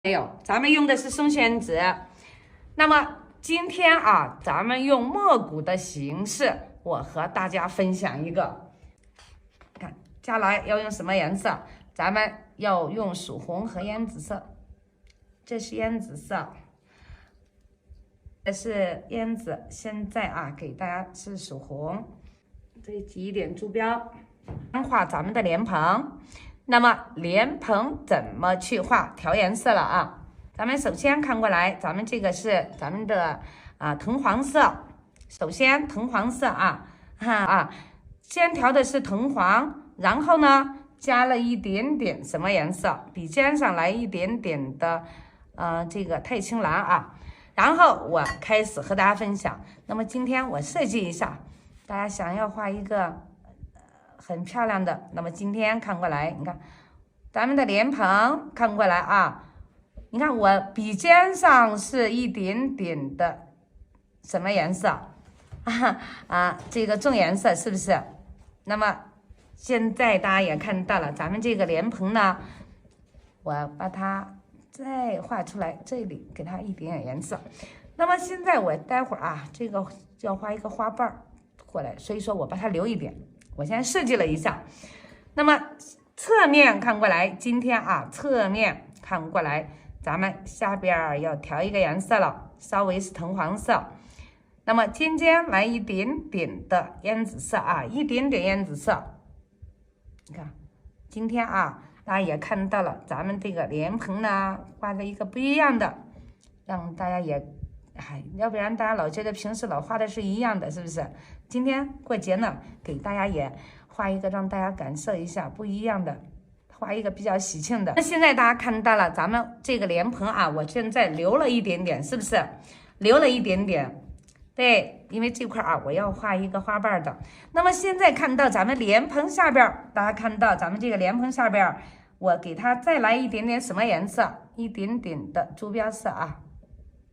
没有，咱们用的是松宣纸。那么今天啊，咱们用墨骨的形式，我和大家分享一个。看，将来要用什么颜色？咱们要用曙红和胭脂色。这是胭脂色，这是胭脂。现在啊，给大家是曙红。这里挤一点珠标，画咱们的莲蓬。那么莲蓬怎么去画？调颜色了啊！咱们首先看过来，咱们这个是咱们的藤黄色。首先藤黄色先调的是藤黄，然后呢加了一点点什么颜色？笔尖上来一点点的这个太青蓝啊。然后我开始和大家分享。那么今天我设计一下，大家想要画一个很漂亮的，那么今天看过来，你看咱们的莲蓬看过来啊，你看我笔尖上是一点点的什么颜色这个重颜色是不是？那么现在大家也看到了，咱们这个莲蓬呢，我把它再画出来，这里给它一点点颜色。那么现在我待会儿这个要画一个花瓣过来，所以说我把它留一点。我先设计了一下，那么侧面看过来，今天侧面看过来，咱们下边要调一个颜色了，稍微是藤黄色，那么尖尖来一点点的胭脂色一点点胭脂色。你看，今天大家也看到了，咱们这个莲蓬呢画了一个不一样的，让大家也要不然大家老觉得平时老画的是一样的，是不是？今天过节呢，给大家也画一个，让大家感受一下不一样的，画一个比较喜庆的。那现在大家看到了，咱们这个莲蓬我现在留了一点点，是不是？留了一点点，对，因为这块我要画一个花瓣的。那么现在看到咱们莲蓬下边，大家看到咱们这个莲蓬下边，我给它再来一点点什么颜色？一点点的珠标色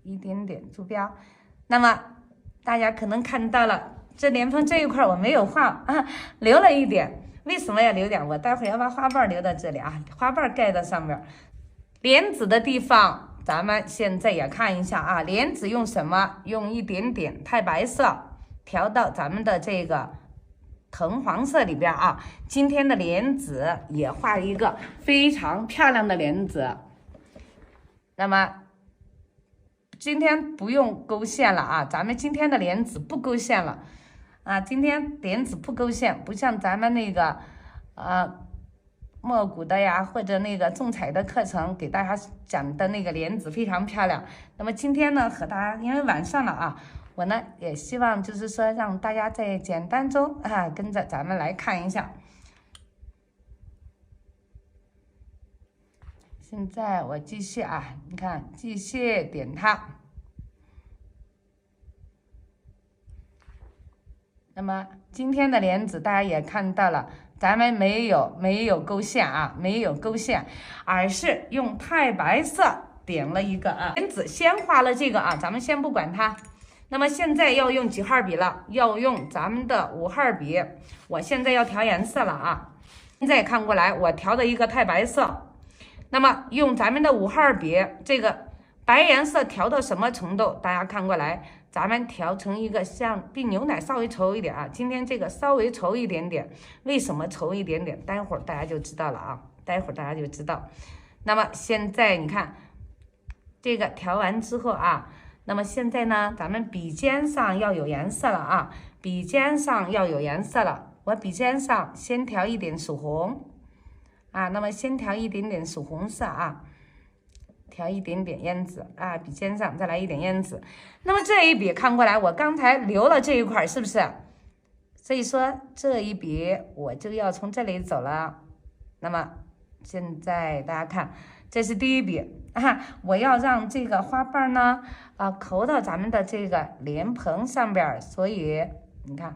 一点点珠标。那么大家可能看到了，这莲蓬这一块我没有画留了一点。为什么要留点？我待会儿要把花瓣留到这里花瓣盖在上面。莲子的地方，咱们现在也看一下莲子用什么？用一点点太白色调到咱们的这个藤黄色里边今天的莲子也画一个非常漂亮的莲子。那么今天不用勾线了咱们今天的莲子不勾线了今天莲子不勾线，不像咱们那个墨骨的或者那个重彩的课程给大家讲的那个莲子非常漂亮。那么今天呢和大家，因为晚上了我呢也希望就是说让大家在简单中跟着咱们来看一下。现在我继续你看继续点它。那么今天的莲子大家也看到了，咱们没有勾线没有勾线，而是用太白色点了一个莲子，先画了这个咱们先不管它。那么现在要用几号笔了？要用咱们的5号笔。我现在要调颜色了现在看过来，我调的一个太白色。那么用咱们的5号笔，这个白颜色调到什么程度？大家看过来，咱们调成一个像比牛奶稍微稠一点今天这个稍微稠一点点。为什么稠一点点？待会儿大家就知道了待会儿大家就知道。那么现在你看这个调完之后那么现在呢，咱们笔尖上要有颜色了笔尖上要有颜色了。我笔尖上先调一点曙红那么先调一点点曙红色调一点点胭脂笔尖上再来一点胭脂。那么这一笔看过来，我刚才留了这一块，是不是？所以说这一笔我就要从这里走了。那么现在大家看，这是第一笔我要让这个花瓣呢扣到咱们的这个莲蓬上边，所以你看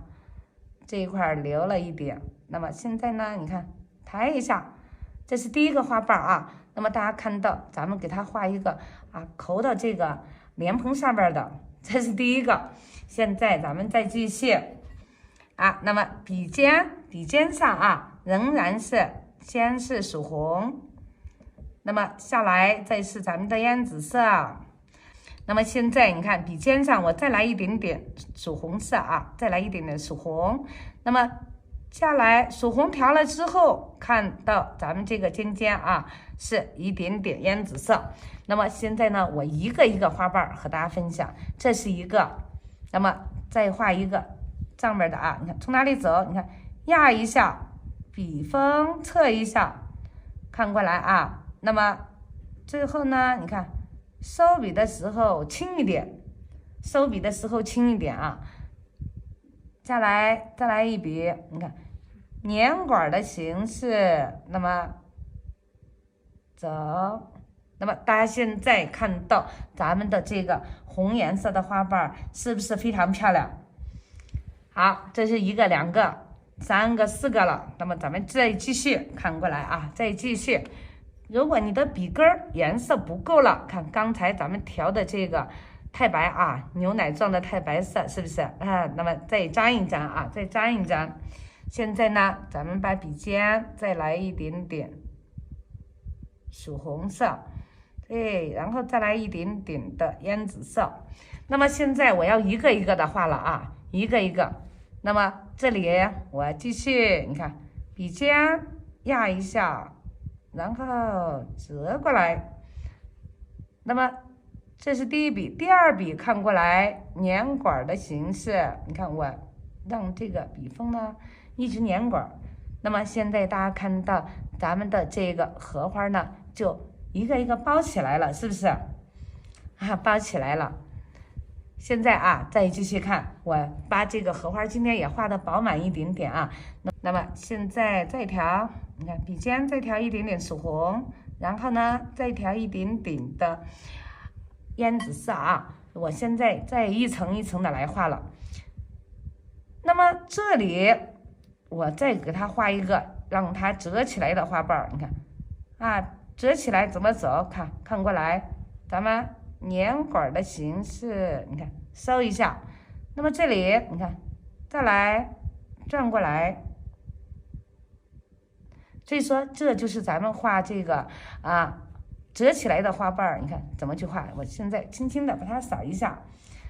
这一块留了一点。那么现在呢，你看抬一下，这是第一个花瓣那么大家看到，咱们给它画一个扣到这个莲蓬上边的，这是第一个。现在咱们再继续那么笔尖上仍然是先是曙红，那么下来再是咱们的烟紫色。那么现在你看笔尖上我再来一点点曙红色啊，再来一点点曙红。那么下来曙红调了之后，看到咱们这个尖尖啊是一点点烟紫色。那么现在呢，我一个一个花瓣和大家分享，这是一个，那么再画一个上面的啊，你看从哪里走？你看压一下，笔锋侧一下，看过来啊。那么最后呢，你看收笔的时候轻一点，收笔的时候轻一点啊。再来一笔，你看年管的形式，那么走。那么大家现在看到咱们的这个红颜色的花瓣是不是非常漂亮？好，这是一个、两个、三个、四个了。那么咱们再继续看过来啊，再继续。如果你的笔根颜色不够了，看刚才咱们调的这个太白啊，牛奶状的太白色是不是啊？那么再沾一沾啊，再沾一沾。现在呢，咱们把笔尖再来一点点曙红色。对，然后再来一点点的烟紫色。那么现在我要一个一个的画了啊，一个一个。那么这里我继续，你看笔尖压一下，然后折过来。那么这是第一笔，第二笔看过来年管的形式，你看我让这个笔锋呢一直年管。那么现在大家看到咱们的这个荷花呢，就一个一个包起来了，是不是啊？包起来了。现在啊，再继续看，我把这个荷花今天也画的饱满一点点啊。那么现在再调，你看笔尖再调一点点曙红，然后呢再调一点点的烟紫色啊。我现在再一层一层的来画了。那么这里我再给它画一个让它折起来的花瓣，你看啊。折起来怎么走？看过来，咱们年管的形式，你看收一下。那么这里你看，再来转过来。所以说，这就是咱们画这个啊折起来的花瓣，你看怎么去画？我现在轻轻的把它扫一下。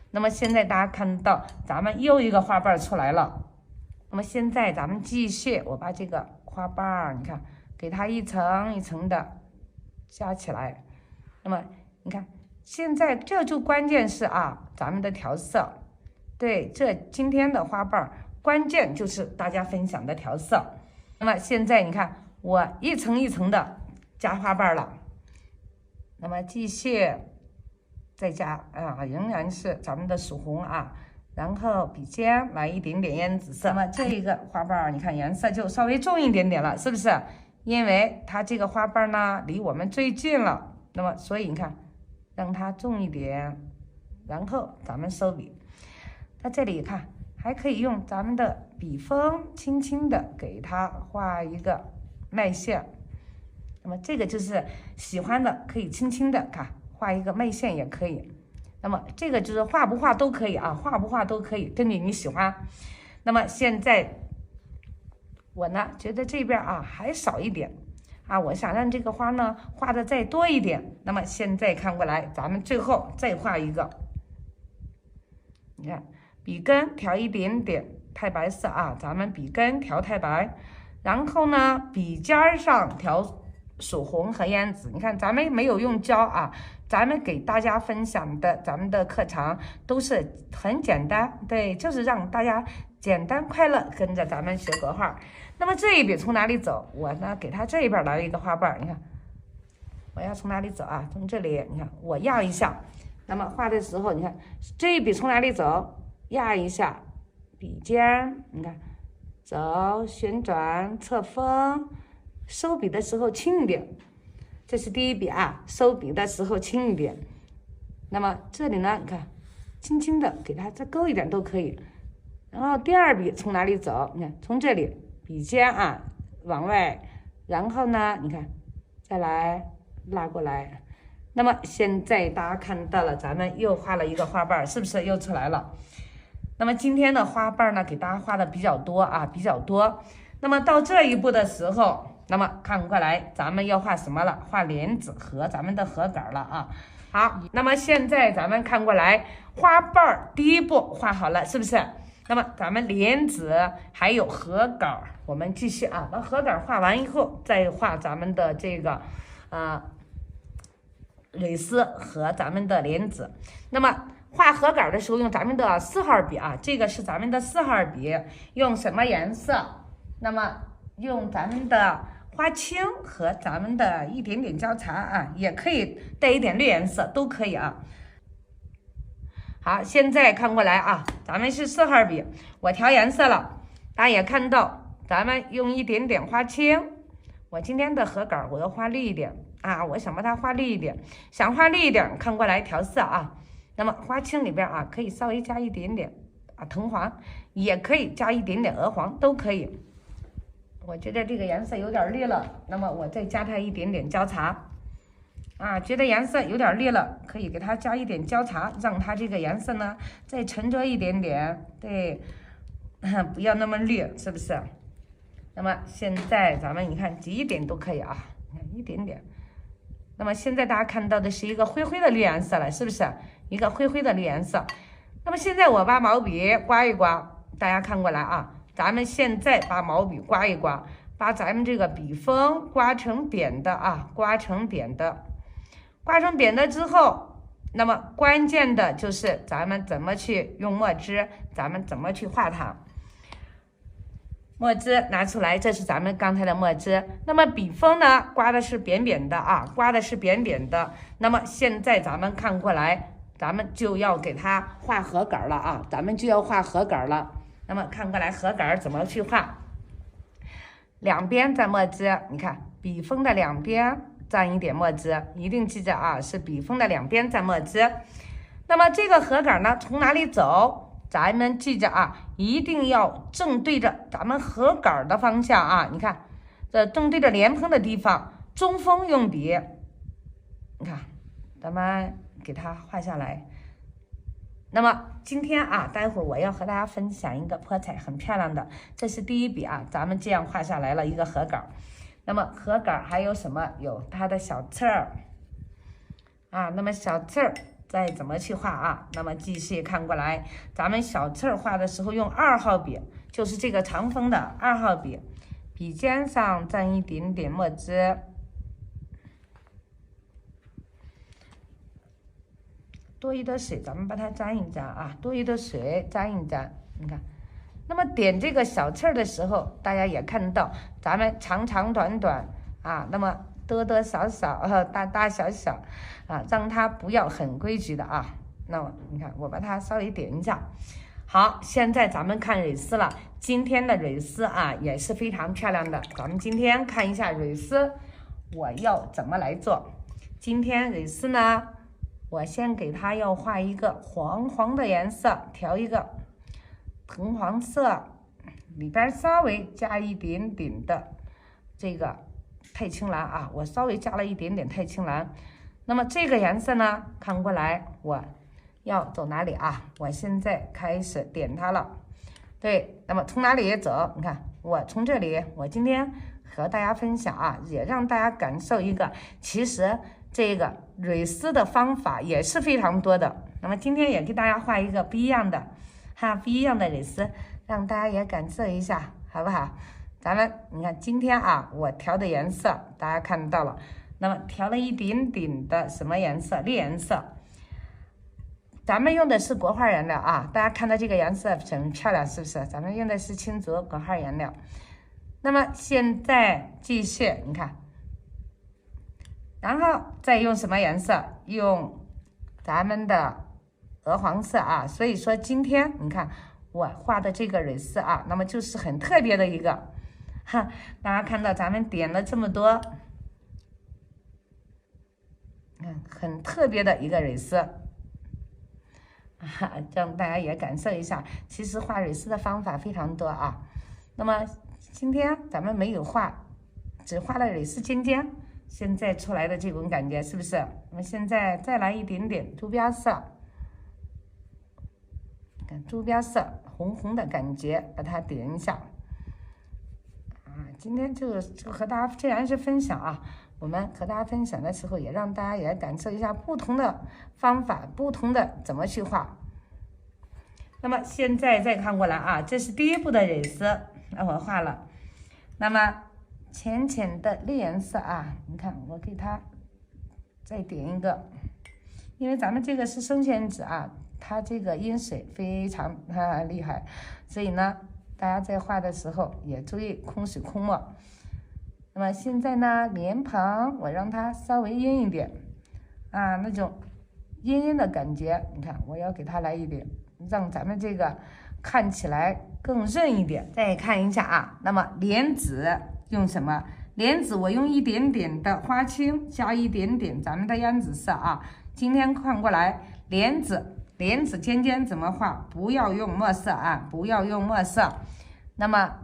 那么现在大家看到咱们又一个花瓣出来了。那么现在咱们继续，我把这个花瓣，你看给它一层一层的加起来。那么你看现在这就关键是啊咱们的调色。对，这今天的花瓣关键就是大家分享的调色。那么现在你看我一层一层的加花瓣了。那么继续再加啊，仍然是咱们的曙红啊，然后笔尖来一点点烟紫色。那么这一个花瓣你看颜色就稍微重一点点了，是不是？因为它这个花瓣呢离我们最近了，那么所以你看让它重一点，然后咱们收笔。那这里看还可以用咱们的笔锋轻轻的给它画一个脉线。那么这个就是喜欢的可以轻轻的看画一个脉线也可以。那么这个就是画不画都可以啊，画不画都可以，根据你喜欢。那么现在我呢觉得这边啊还少一点啊，我想让这个花呢画的再多一点。那么现在看过来，咱们最后再画一个，你看笔根调一点点太白色啊，咱们笔根调太白，然后呢笔尖上调曙红和烟紫。你看咱们没有用胶啊，咱们给大家分享的咱们的课程都是很简单，对，就是让大家简单快乐跟着咱们学国画。那么这一笔从哪里走？我呢给它这一边来一个花瓣，你看我要从哪里走啊？从这里，你看我压一下。那么画的时候，你看这一笔从哪里走？压一下，笔尖，你看走旋转侧锋，收笔的时候轻一点。这是第一笔啊，收笔的时候轻一点。那么这里呢，你看轻轻的给它再勾一点都可以。然后第二笔从哪里走？你看从这里笔尖啊往外，然后呢你看再来拉过来。那么现在大家看到了，咱们又画了一个花瓣，是不是又出来了？那么今天的花瓣呢给大家画的比较多啊，比较多。那么到这一步的时候，那么看过来，咱们要画什么了？画莲子和咱们的荷杆了啊。好，那么现在咱们看过来，花瓣儿第一步画好了，是不是？那么咱们莲子还有荷杆，我们继续啊，把荷杆画完以后，再画咱们的这个蕊丝和咱们的莲子。那么画荷杆的时候用咱们的4号笔啊，这个是咱们的4号笔，用什么颜色？那么用咱们的花青和咱们的一点点交叉啊，也可以带一点绿颜色，都可以啊。好，现在看过来啊，咱们是4号笔，我调颜色了，大家也看到，咱们用一点点花青。我今天的荷杆我要画绿一点啊，我想把它画绿一点，想画绿一点，看过来调色啊。那么花青里边啊，可以稍微加一点点藤黄，也可以加一点点鹅黄，都可以。我觉得这个颜色有点绿了，那么我再加它一点点交叉。觉得颜色有点绿了，可以给它加一点交叉，让它这个颜色呢再沉着一点点，对，不要那么绿，是不是？那么现在咱们你看挤一点都可以啊，你看一点点。那么现在大家看到的是一个灰灰的绿颜色了，是不是？一个灰灰的绿颜色。那么现在我把毛笔刮一刮，大家看过来啊，咱们现在把毛笔刮一刮，把咱们这个笔锋刮成扁的啊，刮成扁的。刮成扁的之后，那么关键的就是咱们怎么去用墨汁，咱们怎么去画它。墨汁拿出来，这是咱们刚才的墨汁。那么笔锋呢，刮的是扁扁的啊，刮的是扁扁的。那么现在咱们看过来，咱们就要给它画荷杆了啊，咱们就要画荷杆了。那么看过来荷杆怎么去画？两边蘸墨汁，你看笔锋的两边蘸一点墨汁，一定记着啊，是笔锋的两边蘸墨汁。那么这个荷杆呢，从哪里走？咱们记着啊，一定要正对着咱们荷杆的方向啊！你看，这正对着莲蓬的地方，中锋用笔，你看，咱们给它画下来。那么今天啊，待会儿我要和大家分享一个泼彩很漂亮的，这是第一笔啊，咱们这样画下来了一个荷杆。那么荷杆还有什么？有它的小刺儿啊，那么小刺儿再怎么去画啊？那么继续看过来，咱们小刺儿画的时候用2号笔，就是这个长锋的2号笔，笔尖上蘸一点点墨汁，多余的水咱们把它沾一沾啊，多余的水沾一沾，你看。那么点这个小刺儿的时候，大家也看到，咱们长长短短啊，那么多多少少大大小小啊，让它不要很规矩的啊。那么你看，我把它稍微点一下。好，现在咱们看蕊丝了。今天的蕊丝啊也是非常漂亮的。咱们今天看一下蕊丝，我要怎么来做？今天蕊丝呢，我先给它要画一个黄黄的颜色，调一个橙黄色，里边稍微加一点点的这个钛青蓝啊，我稍微加了一点点钛青蓝。那么这个颜色呢，看过来我要走哪里啊？我现在开始点它了。对，那么从哪里走？你看，我从这里，我今天和大家分享啊，也让大家感受一个，其实这个蕊丝的方法也是非常多的。那么今天也给大家画一个不一样的。不一样的蕊丝，让大家也感受一下，好不好？咱们你看今天啊，我调的颜色大家看到了，那么调了一点点的什么颜色？绿颜色。咱们用的是国画颜料啊，大家看到这个颜色很漂亮，是不是？咱们用的是青竹国画颜料。那么现在继续，你看，然后再用什么颜色？用咱们的鹅黄色啊，所以说今天你看我画的这个蕊丝啊，那么就是很特别的一个，大家看到咱们点了这么多，很特别的一个蕊丝，让大家也感受一下，其实画蕊丝的方法非常多啊。那么今天咱们没有画，只画了蕊丝尖尖，现在出来的这种感觉是不是？我们现在再来一点点珠标色。珠标色红红的感觉，把它点一下啊，今天就和大家既然是分享啊，我们和大家分享的时候，也让大家也感受一下不同的方法，不同的怎么去画。那么现在再看过来啊，这是第一步的染色，我画了。那么浅浅的绿颜色啊，你看我给它再点一个，因为咱们这个是生鲜纸啊，它这个阴水非常厉害，所以呢，大家在画的时候也注意空水空墨。那么现在呢，脸庞我让它稍微阴一点啊，那种阴阴的感觉，你看我要给它来一点，让咱们这个看起来更润一点。再看一下啊，那么莲子用什么？莲子我用一点点的花青，加一点点咱们的胭脂色啊。今天看过来，莲子尖尖怎么画？不要用墨色啊，不要用墨色。那么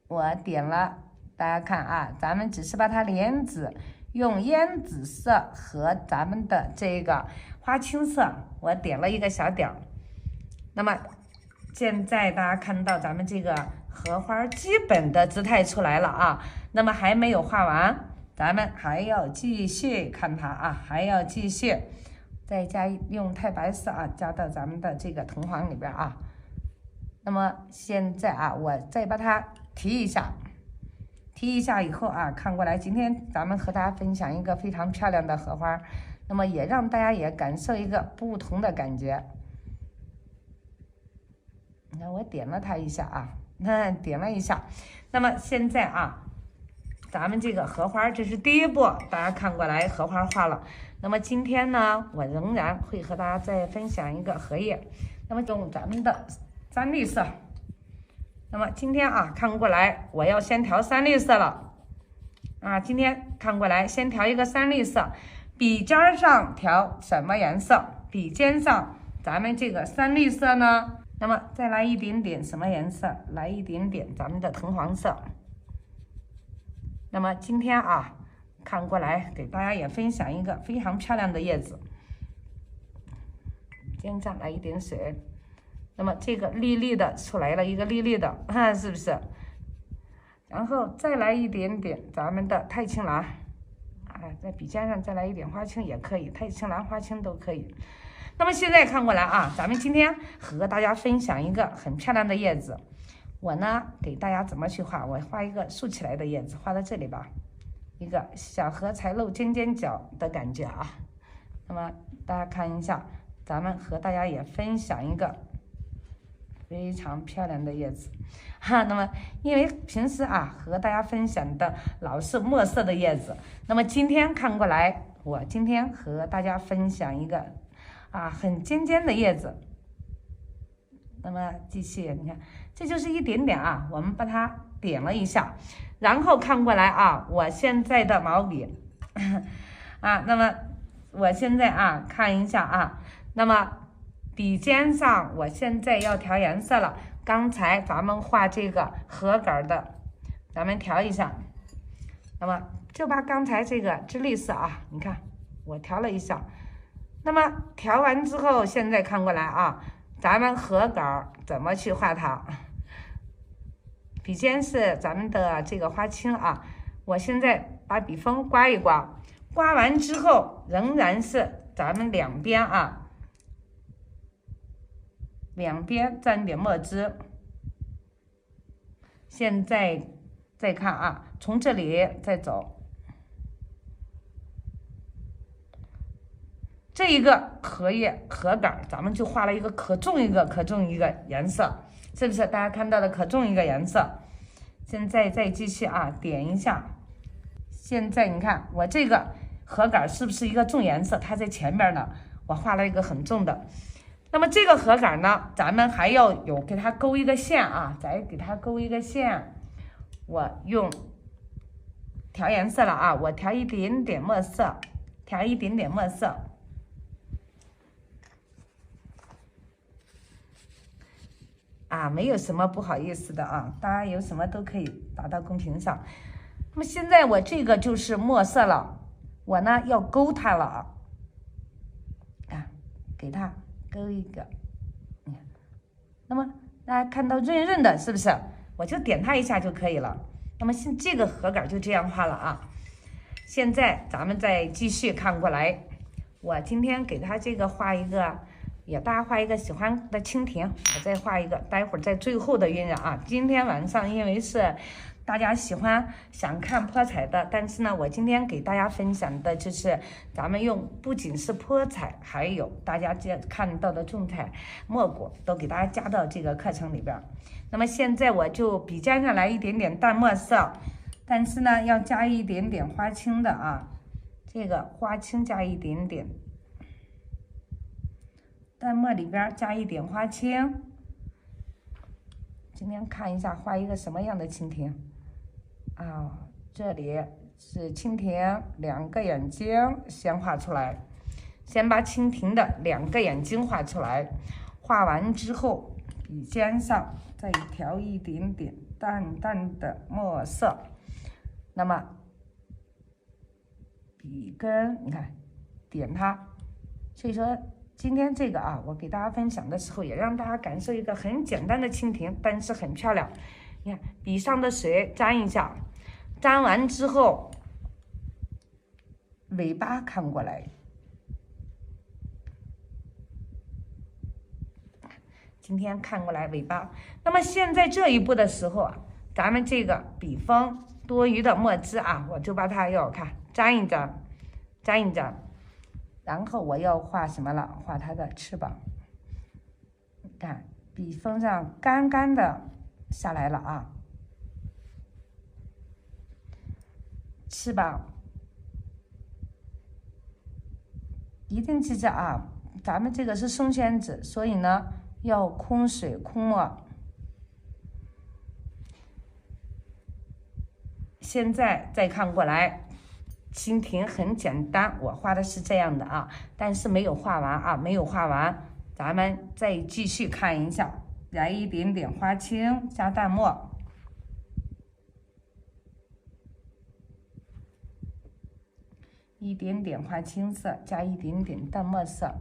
我点了，大家看啊，咱们只是把它莲子用胭脂色和咱们的这个花青色，我点了一个小点儿。那么现在大家看到咱们这个荷花基本的姿态出来了啊，那么还没有画完，咱们还要继续看它啊，还要继续再加用太白色啊，加到咱们的这个藤黄里边啊。那么现在啊，我再把它提一下以后啊，看过来，今天咱们和大家分享一个非常漂亮的荷花，那么也让大家也感受一个不同的感觉。你看我点了它一下啊，点了一下。那么现在啊，咱们这个荷花这是第一步，大家看过来荷花画了。那么今天呢，我仍然会和大家再分享一个荷叶，那么用咱们的三绿色。那么今天啊，看过来我要先调三绿色了啊，今天看过来先调一个三绿色，笔尖上调什么颜色？笔尖上咱们这个三绿色呢，那么再来一点点什么颜色？来一点点咱们的藤黄色。那么今天啊，看过来给大家也分享一个非常漂亮的叶子，尖上来一点水。那么这个绿绿的出来了一个绿绿的，是不是？然后再来一点点咱们的太青蓝，在笔尖上再来一点花青也可以，太青蓝、花青都可以。那么现在看过来啊，咱们今天和大家分享一个很漂亮的叶子。我呢给大家怎么去画？我画一个竖起来的叶子，画到这里吧，一个小荷才露尖尖角的感觉啊。那么大家看一下，咱们和大家也分享一个非常漂亮的叶子那么因为平时啊和大家分享的老是墨色的叶子，那么今天看过来，我今天和大家分享一个很尖尖的叶子。那么继续，你看这就是一点点啊，我们把它点了一下，然后看过来啊，我现在的毛笔那么我现在看一下啊，那么笔尖上我现在要调颜色了，刚才咱们画这个荷杆的，咱们调一下，那么就把刚才这个支绿色啊，你看我调了一下，那么调完之后，现在看过来啊，咱们荷杆怎么去画它？笔尖是咱们的这个花青啊，我现在把笔锋刮一刮，刮完之后仍然是咱们两边沾点墨汁。现在再看从这里再走，这一个荷叶荷杆，咱们就画了一个可重一个颜色，是不是？大家看到的可重一个颜色。现在再继续点一下。现在你看我这个荷杆是不是一个重颜色？它在前面呢，我画了一个很重的。那么这个荷杆呢，咱们还要给它勾一个线再给它勾一个线。我用调颜色了我调一点点墨色，没有什么不好意思的大家有什么都可以打到公屏上。那么现在我这个就是墨色了，我呢要勾它了给它勾一个，那么大家看到润润的，是不是？我就点它一下就可以了。那么这个荷杆就这样画了啊。现在咱们再继续看过来，我今天给它这个画一个，也大家画一个喜欢的蜻蜓，我再画一个，待会儿在最后的晕染啊。今天晚上因为是大家想看泼彩的，但是呢，我今天给大家分享的就是咱们用不仅是泼彩，还有大家看到的重彩墨果都给大家加到这个课程里边。那么现在我就笔尖上来一点点淡墨色，但是呢要加一点点花青的啊，这个花青加一点点，淡墨里边加一点花青。今天看一下画一个什么样的蜻蜓啊？这里是蜻蜓2个眼睛，先画出来，先把蜻蜓的2个眼睛画出来。画完之后，笔尖上再调一点点淡淡的墨色。那么笔根你看点它，所以说今天这个啊，我给大家分享的时候，也让大家感受一个很简单的蜻蜓，但是很漂亮。你看笔上的水沾一下，沾完之后，尾巴看过来。今天看过来尾巴。那么现在这一步的时候啊，咱们这个笔锋多余的墨汁啊，我就把它沾一沾，沾一沾。然后我要画什么了？画它的翅膀。看笔锋上干干的下来了啊，翅膀一定记着啊，咱们这个是松宣纸，所以呢要空水空墨。现在再看过来。蜻蜓很简单，我画的是这样的啊，但是没有画完啊，没有画完，咱们再继续看一下，来一点点花青加淡墨，一点点花青色加一点点淡墨色，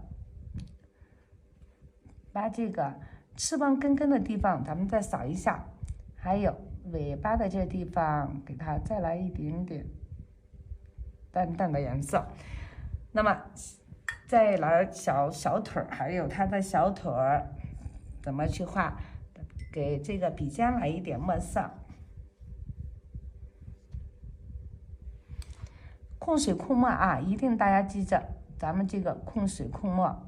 把这个翅膀根的地方咱们再扫一下，还有尾巴的这地方给它再来一点点淡淡的颜色。那么再来小腿还有它的小腿怎么去画，给这个笔尖来一点墨色，控水控墨啊，一定大家记着咱们这个控水控墨。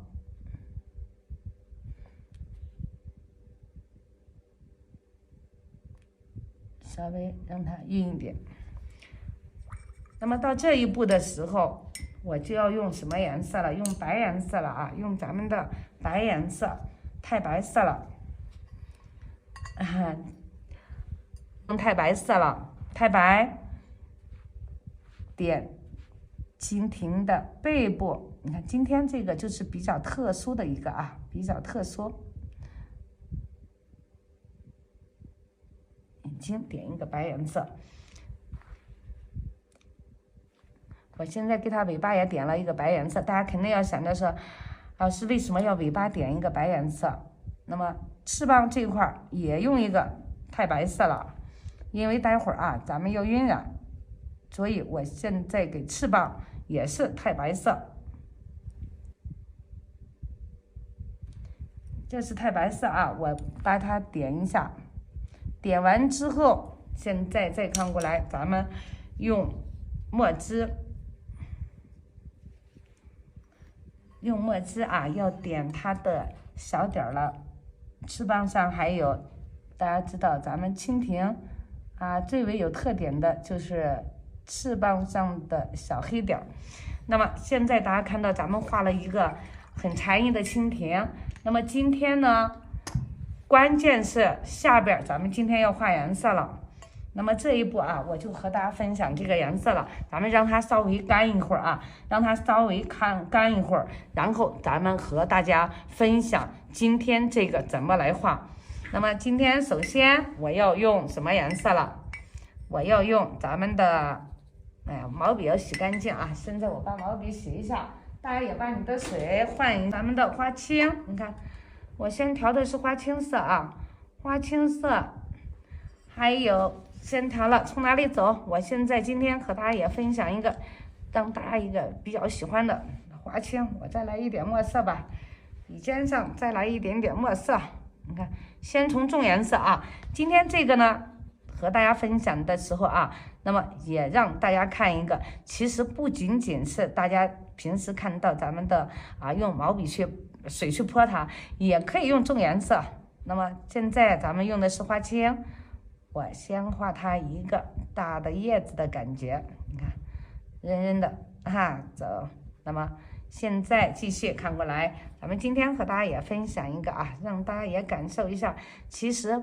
稍微让它晕一点。那么到这一步的时候，我就要用什么颜色了？用白颜色了啊！用咱们的白颜色，太白色了。用太白色了，太白。点蜻蜓的背部，你看今天这个就是比较特殊的一个啊，比较特殊。眼睛点一个白颜色。我现在给它尾巴也点了一个白颜色，大家肯定要想着说，老师为什么要尾巴点一个白颜色？那么翅膀这一块也用一个太白色了，因为待会儿啊咱们要晕染，所以我现在给翅膀也是太白色。这是太白色啊，我把它点一下，点完之后，现在再看过来，咱们用墨汁。用墨汁啊，要点它的小点儿了，翅膀上还有，大家知道咱们蜻蜓啊，最为有特点的就是翅膀上的小黑点儿。那么现在大家看到咱们画了一个很禅意的蜻蜓。那么今天呢，关键是下边咱们今天要画颜色了。那么这一步啊，我就和大家分享这个颜色了，咱们让它稍微干一会儿啊，让它稍微干一会儿，然后咱们和大家分享今天这个怎么来画。那么今天首先我要用什么颜色了？我要用咱们的，毛笔要洗干净啊！现在我把毛笔洗一下，大家也把你的水换一咱们的花青。你看，我先调的是花青色啊，花青色。还有先调了，从哪里走？我现在今天和大家也分享一个，让大家一个比较喜欢的花青，我再来一点墨色吧，笔尖上再来一点点墨色。你看，先从重颜色啊，今天这个呢和大家分享的时候啊，那么也让大家看一个，其实不仅仅是大家平时看到咱们的用毛笔去水去泼它，也可以用重颜色。那么现在咱们用的是花青，我先画它一个大的叶子的感觉，你看，圆圆的走。那么现在继续看过来，咱们今天和大家也分享一个让大家也感受一下，其实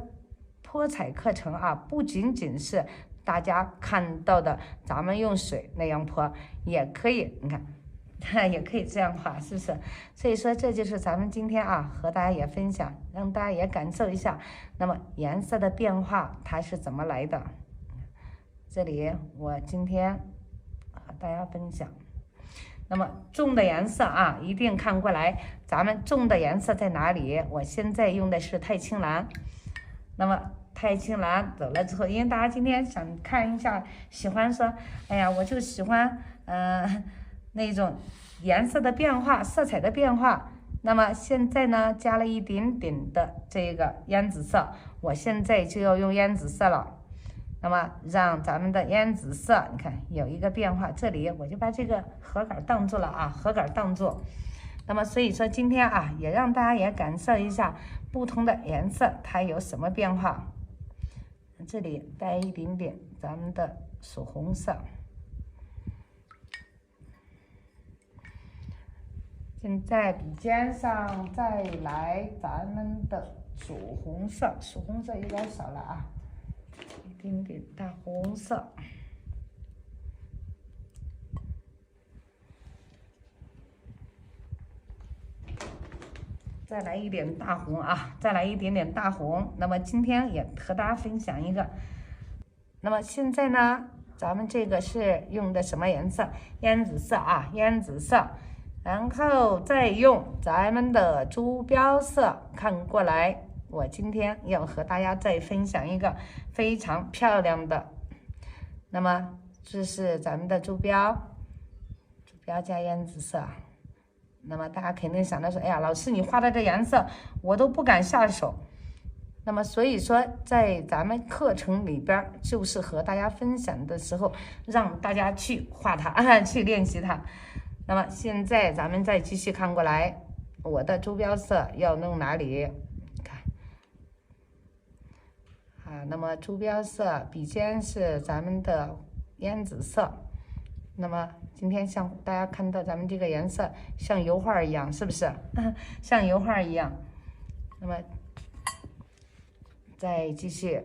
泼彩课程不仅仅是大家看到的咱们用水那样泼，也可以，你看。也可以这样画，是不是？所以说这就是咱们今天和大家也分享，让大家也感受一下，那么颜色的变化它是怎么来的。这里我今天和大家分享，那么重的颜色一定看过来，咱们重的颜色在哪里？我现在用的是太青蓝，那么太青蓝走了之后，因为大家今天想看一下，喜欢说，哎呀，我就喜欢那种颜色的变化，色彩的变化。那么现在呢，加了一点点的这个烟紫色，我现在就要用烟紫色了。那么让咱们的烟紫色，你看有一个变化，这里我就把这个盒杆挡住了盒杆挡住。那么所以说今天也让大家也感受一下不同的颜色它有什么变化。这里带一点点咱们的曙红色。现在笔尖上再来咱们的曙红色，曙红色有点少了一点点大红色，再来一点大红再来一点点大红。那么今天也和大家分享一个，那么现在呢，咱们这个是用的什么颜色？烟紫色烟紫色。然后再用咱们的珠标色看过来，我今天要和大家再分享一个非常漂亮的，那么这是咱们的珠标加烟紫色。那么大家肯定想到说，哎呀，老师你画的这颜色我都不敢下手。那么所以说在咱们课程里边，就是和大家分享的时候，让大家去画它去练习它。那么现在咱们再继续看过来，我的珠标色要弄哪里？看那么珠标色笔尖是咱们的烟紫色。那么今天像大家看到咱们这个颜色像油画一样，是不是像油画一样？那么再继续。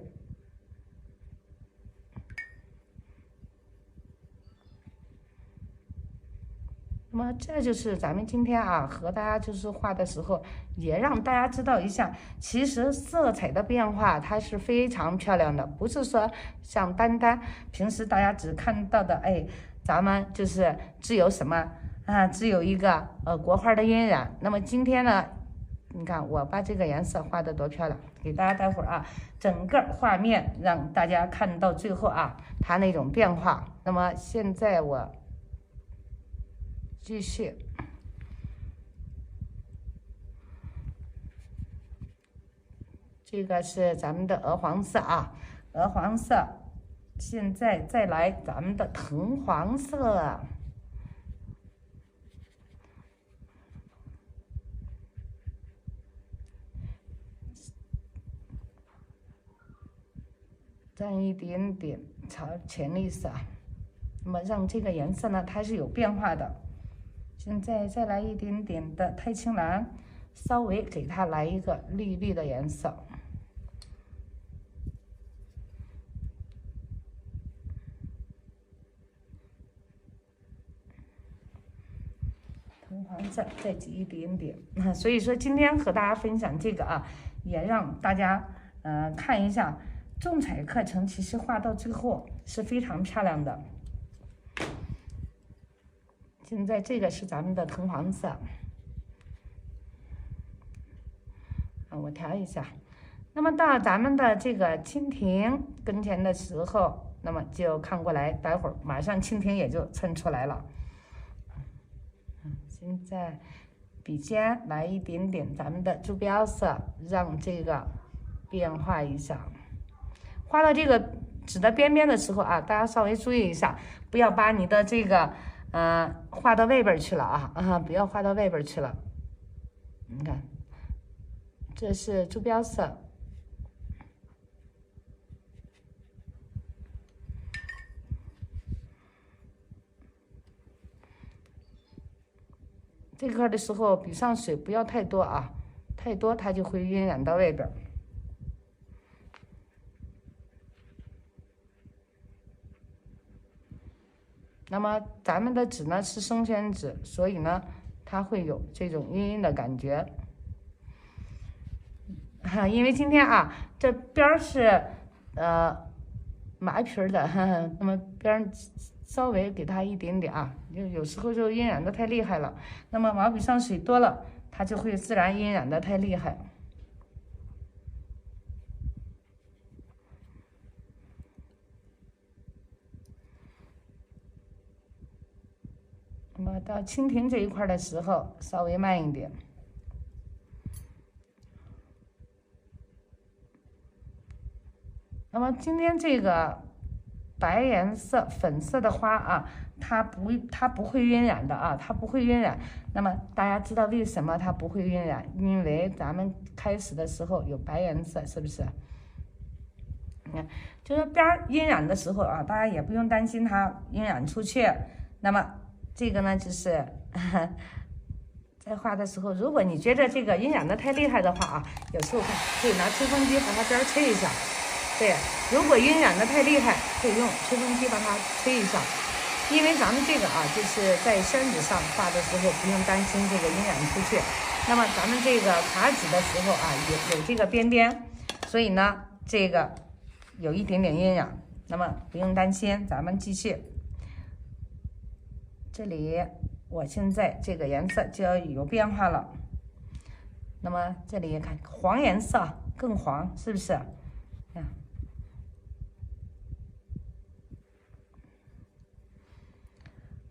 那么这就是咱们今天和大家就是画的时候，也让大家知道一下，其实色彩的变化它是非常漂亮的，不是说像单单平时大家只看到的，咱们就是只有什么只有一个国画的晕染。那么今天呢，你看我把这个颜色画的多漂亮，给大家待会儿整个画面让大家看到最后它那种变化。那么现在我继续，这个是咱们的鹅黄色鹅黄色。现在再来咱们的藤黄色，沾一点点浅绿色，那么让这个颜色呢它是有变化的。现在再来一点点的太青蓝，稍微给它来一个绿绿的颜色。藤黄色再挤一点点。所以说今天和大家分享这个也让大家看一下，重彩课程其实画到最后是非常漂亮的。现在这个是咱们的藤黄色，我调一下。那么到咱们的这个蜻蜓跟前的时候，那么就看过来，待会儿马上蜻蜓也就抻出来了。现在笔尖来一点点咱们的朱标色，让这个变化一下。画到这个纸的边边的时候啊，大家稍微注意一下，不要把你的这个画到外边去了啊，不要画到外边去了。你看，这是朱标色。这块的时候，笔上水不要太多啊，太多它就会晕染到外边。那么咱们的纸呢是生宣纸，所以呢它会有这种晕晕的感觉。因为今天啊这边是麻皮的，那么边稍微给它一点点啊，有时候就晕染的太厉害了，那么毛笔上水多了，它就会自然晕染的太厉害。那么到蜻蜓这一块的时候，稍微慢一点。那么今天这个白颜色、粉色的花啊，它不会晕染的啊，它不会晕染。那么大家知道为什么它不会晕染？因为咱们开始的时候有白颜色，是不是？你看，就是边晕染的时候啊，大家也不用担心它晕染出去。那么这个呢，就是在画的时候，如果你觉得这个晕染的太厉害的话啊，有时候可以拿吹风机把它边吹一下。对，如果晕染的太厉害，可以用吹风机把它吹一下。因为咱们这个啊，就是在宣纸上画的时候，不用担心这个晕染出去。那么咱们这个卡纸的时候啊，有这个边边，所以呢，这个有一点点晕染，那么不用担心。咱们继续，这里我现在这个颜色就要有变化了。那么这里看黄颜色更黄，是不是？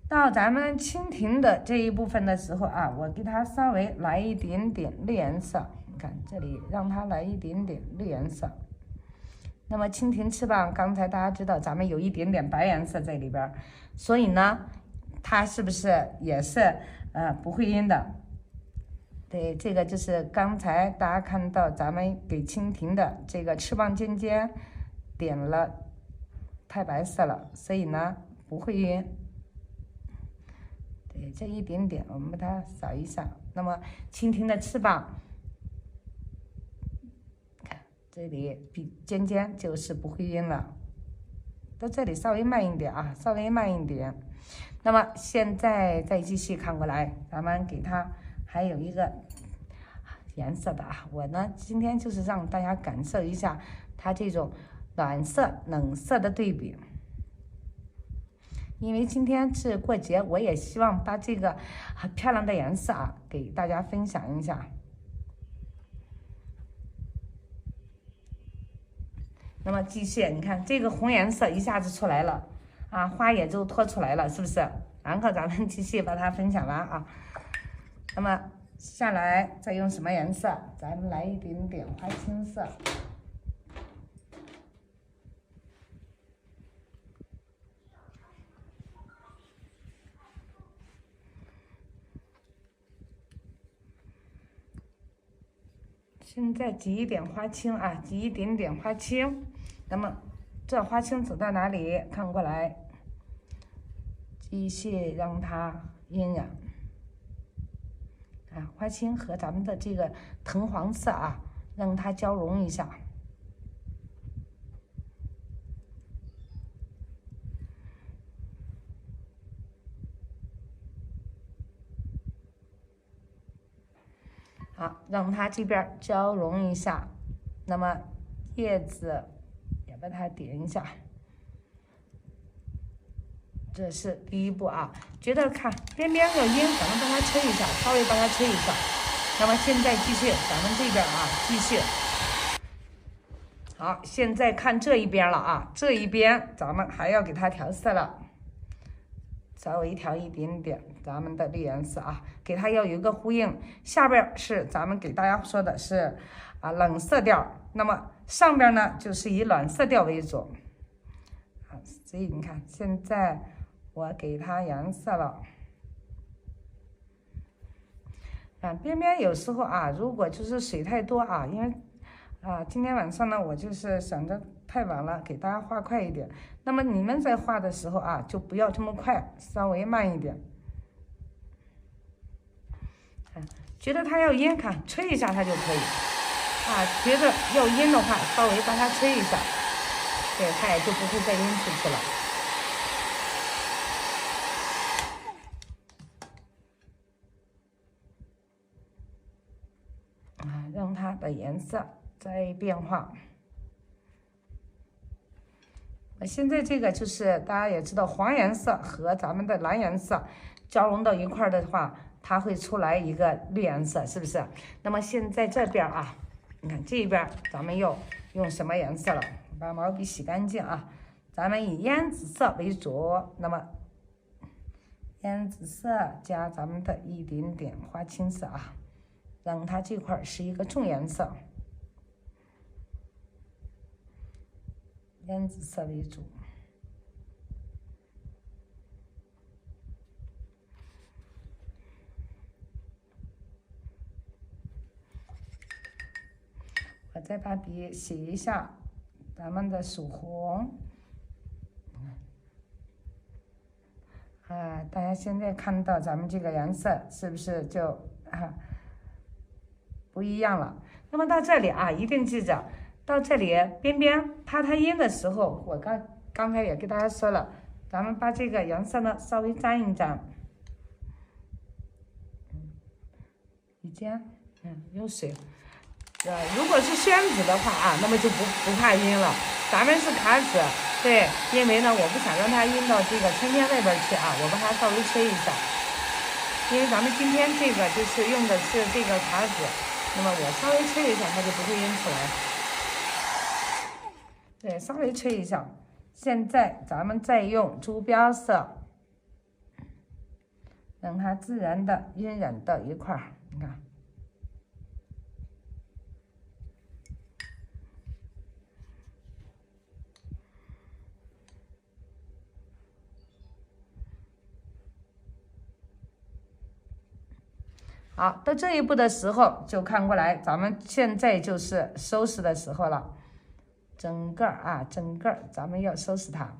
到咱们蜻蜓的这一部分的时候啊，我给它稍微来一点点绿颜色，你看这里让它来一点点绿颜色。那么蜻蜓翅膀，刚才大家知道咱们有一点点白颜色在里边，所以呢，它是不是也是不会晕的？对，这个就是刚才大家看到咱们给蜻蜓的这个翅膀尖尖点了太白色了，所以呢不会晕。对，这一点点我们把它扫一下。那么蜻蜓的翅膀，看这里比尖尖就是不会晕了。到这里稍微慢一点啊，稍微慢一点。那么现在再继续看过来，咱们给它还有一个颜色的啊。我呢今天就是让大家感受一下它这种暖色冷色的对比。因为今天是过节，我也希望把这个很漂亮的颜色啊给大家分享一下。那么继续，你看这个红颜色一下子出来了啊，花也就脱出来了，是不是？然后咱们继续把它分享完啊。那么下来再用什么颜色？咱们来一点点花青色。现在挤一点花青啊，挤一点点花青。那么这花青走到哪里？看过来，继续让它晕染。啊，花青和咱们的这个藤黄色啊，让它交融一下。好，让它这边交融一下。那么叶子也把它点一下。这是第一步啊，觉得看边边要阴，咱们帮它吹一下，稍微帮它吹一下。那么现在继续，咱们这边啊，继续好，现在看这一边了啊，这一边咱们还要给它调色了，稍微调一点点咱们的绿颜色啊，给它要有一个呼应。下边是咱们给大家说的是冷色调，那么上边呢就是以暖色调为主啊，所以你看现在我给它颜色了。边边有时候啊，如果就是水太多啊，因为今天晚上呢，我就是想着太晚了，给大家画快一点。那么你们在画的时候啊，就不要这么快，稍微慢一点。觉得它要阴，看吹一下它就可以。觉得要阴的话，稍微把它吹一下，对，它也就不会再阴出去了。让它的颜色再变化。现在这个就是大家也知道，黄颜色和咱们的蓝颜色交融到一块儿的话，它会出来一个绿颜色，是不是？那么现在这边啊，你看这边咱们要用什么颜色了？把毛笔洗干净啊，咱们以烟紫色为主。那么烟紫色加咱们的一点点花青色啊。让它这块是一个重颜色，烟紫色为主。我再把笔洗一下，咱们的曙红。大家现在看到咱们这个颜色是不是就不一样了？那么到这里啊，一定记着，到这里边边它阴的时候，我刚才也给大家说了，咱们把这个颜色呢稍微沾一沾，笔尖，用水。如果是宣纸的话啊，那么就不怕阴了。咱们是卡纸，对，因为呢，我不想让它阴到这个春天外边去啊，我把它稍微吹一下。因为咱们今天这个就是用的是这个卡纸。那么我稍微吹一下，它就不会阴出来。对，稍微吹一下。现在咱们再用朱标色，让它自然的晕染到一块儿。你看，好，到这一步的时候就看过来，咱们现在就是收拾的时候了。整个咱们要收拾它，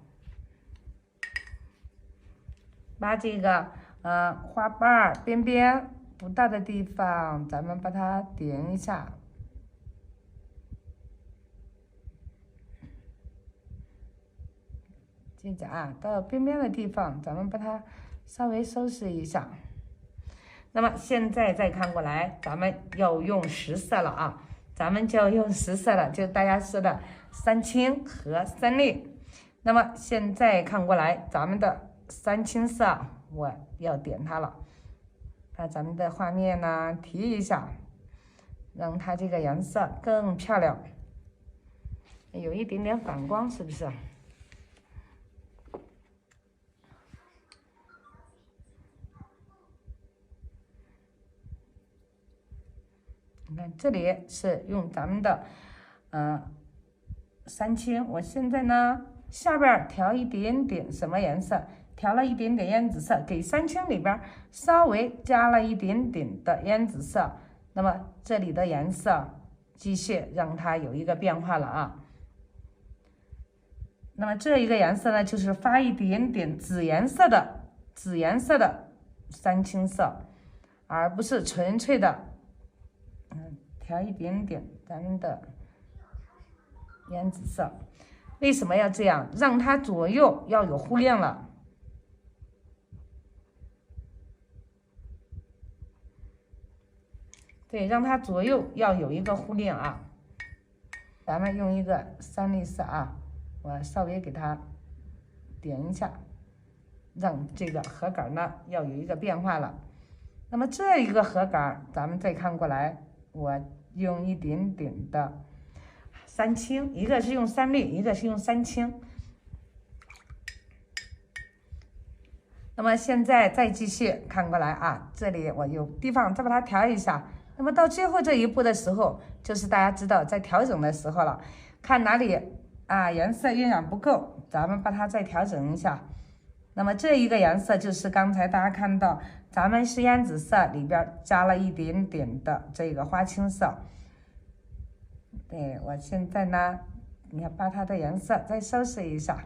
把这个花瓣边边不大的地方，咱们把它点一下。记着啊，到边边的地方，咱们把它稍微收拾一下。那么现在再看过来，咱们要用实色了啊，咱们就要用实色了，就大家说的三青和三绿。那么现在看过来，咱们的三青色我要点它了，把咱们的画面呢提一下，让它这个颜色更漂亮，有一点点反光，是不是？你看这里是用咱们的三青，我现在呢下边调一点点什么颜色？调了一点点烟紫色，给三青里边稍微加了一点点的烟紫色。那么这里的颜色继续让它有一个变化了啊。那么这一个颜色呢，就是发一点点紫颜色的三青色，而不是纯粹的。调一点点咱们的烟紫色，为什么要这样？让它左右要有互亮了。对，让它左右要有一个互亮啊。咱们用一个三绿色啊，我稍微给它点一下，让这个荷杆呢要有一个变化了。那么这一个荷杆，咱们再看过来。我用一点点的三青，一个是用三绿，一个是用三青。那么现在再继续看过来啊，这里我有地方再把它调一下。那么到最后这一步的时候，就是大家知道在调整的时候了，看哪里啊颜色晕染不够，咱们把它再调整一下。那么这一个颜色就是刚才大家看到，咱们是胭脂色里边加了一点点的这个花青色。对，我现在呢，你看把它的颜色再收拾一下。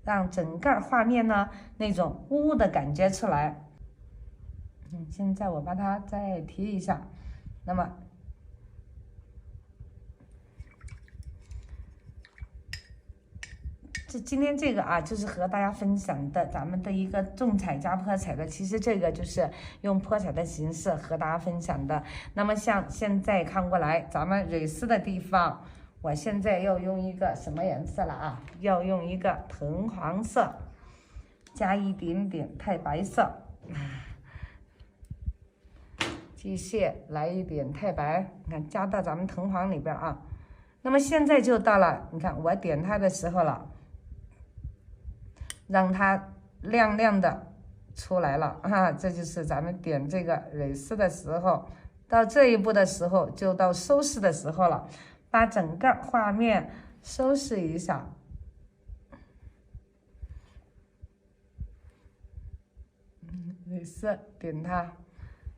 让整个画面呢那种雾雾的感觉出来。现在我把它再提一下，那么今天这个啊，就是和大家分享的咱们的一个重彩加泼彩的，其实这个就是用泼彩的形式和大家分享的。那么像现在看过来，咱们蕊丝的地方。我现在要用一个什么颜色了啊？要用一个藤黄色，加一点点太白色，继续来一点太白，你看加到咱们藤黄里边啊。那么现在就到了，你看我点它的时候了，让它亮亮的出来了啊！这就是咱们点这个蕊丝的时候，到这一步的时候，就到收拾的时候了。把整个画面收拾一下，蕊丝点它。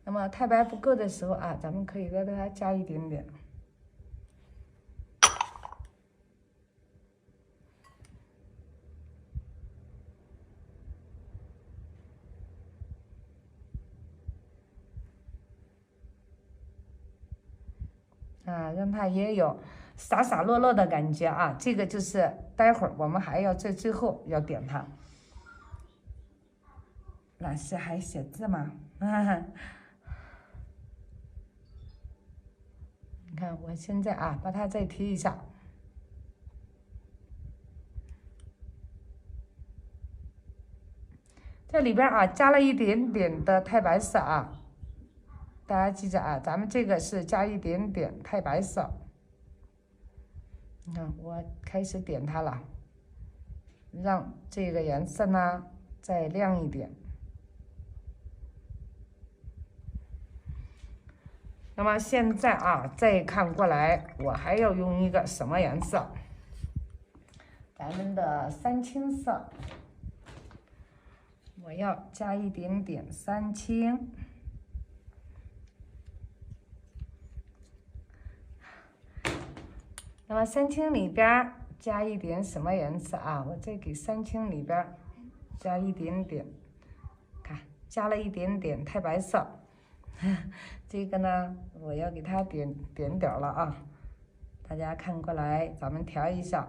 那么太白不够的时候啊，咱们可以再给它加一点点。让它也有洒洒落落的感觉啊，这个就是待会儿我们还要在最后要点它。老师还写字吗？你看我现在啊，把它再提一下。这里边啊加了一点点的太白色啊。大家记着啊，咱们这个是加一点点太白色。你看，我开始点它了，让这个颜色呢再亮一点。那么现在啊，再看过来，我还要用一个什么颜色？咱们的三青色，我要加一点点三青。那么三青里边加一点什么颜色啊？我再给三青里边加一点点，看加了一点点太白色。这个呢，我要给它点点了啊！大家看过来，咱们调一下，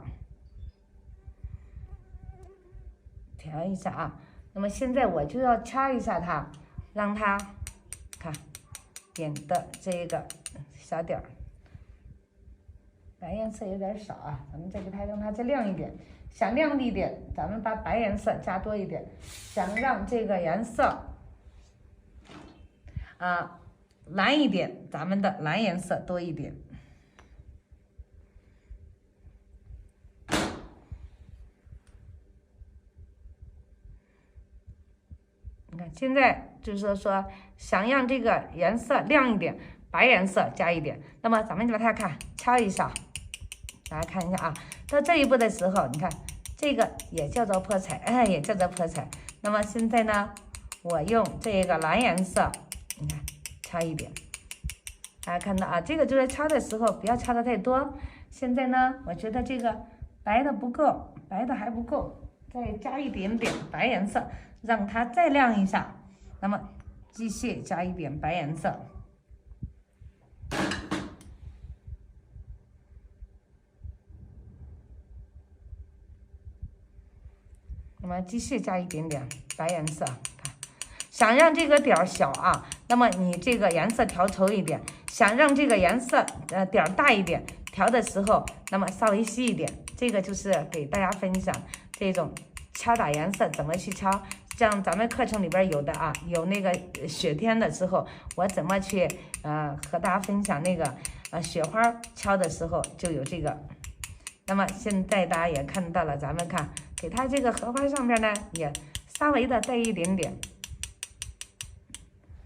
调一下啊。那么现在我就要掐一下它，让它看点的这个小点儿。白颜色有点少啊，咱们再给它让它再亮一点。想亮一点，咱们把白颜色加多一点。想让这个颜色蓝一点，咱们的蓝颜色多一点。你看，现在就是说想让这个颜色亮一点，白颜色加一点。那么咱们就把它看敲一下。大家看一下啊，到这一步的时候，你看这个也叫做泼彩，也叫做泼彩。那么现在呢，我用这个蓝颜色，你看敲一点，大家看到啊，这个就是敲的时候不要敲的太多。现在呢，我觉得这个白的不够，白的还不够，再加一点点白颜色，让它再亮一下。那么继续加一点白颜色。那么继续加一点点白颜色，看，想让这个点儿小啊，那么你这个颜色调稠一点；想让这个颜色点儿大一点，调的时候那么稍微稀一点。这个就是给大家分享这种敲打颜色怎么去敲。像咱们课程里边有的啊，有那个雪天的时候，我怎么去和大家分享那个雪花敲的时候就有这个。那么现在大家也看到了，咱们看给它这个荷花上边呢也稍微的带一点点。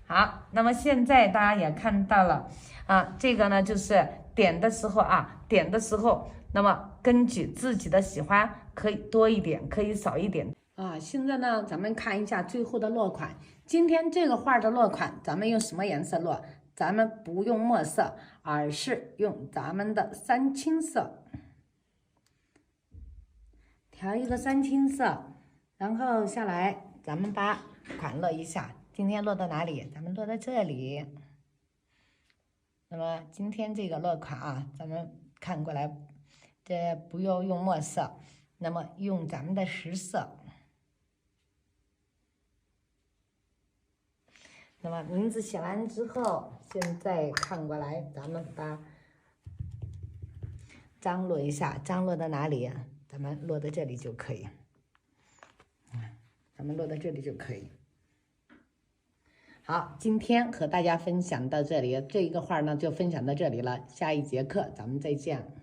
好，那么现在大家也看到了啊，这个呢就是点的时候啊，点的时候，那么根据自己的喜欢，可以多一点，可以少一点啊。现在呢，咱们看一下最后的落款。今天这个画的落款，咱们用什么颜色落？咱们不用墨色，而是用咱们的三青色。调一个三青色，然后下来，咱们把款落一下。今天落到哪里？咱们落在这里。那么今天这个落款啊，咱们看过来，这不要用墨色，那么用咱们的实色。那么名字写完之后，现在看过来，咱们把章落一下，章落到哪里？咱们落在这里就可以。咱们落到这里就可以。好，今天和大家分享到这里，这一个画呢就分享到这里了，下一节课咱们再见。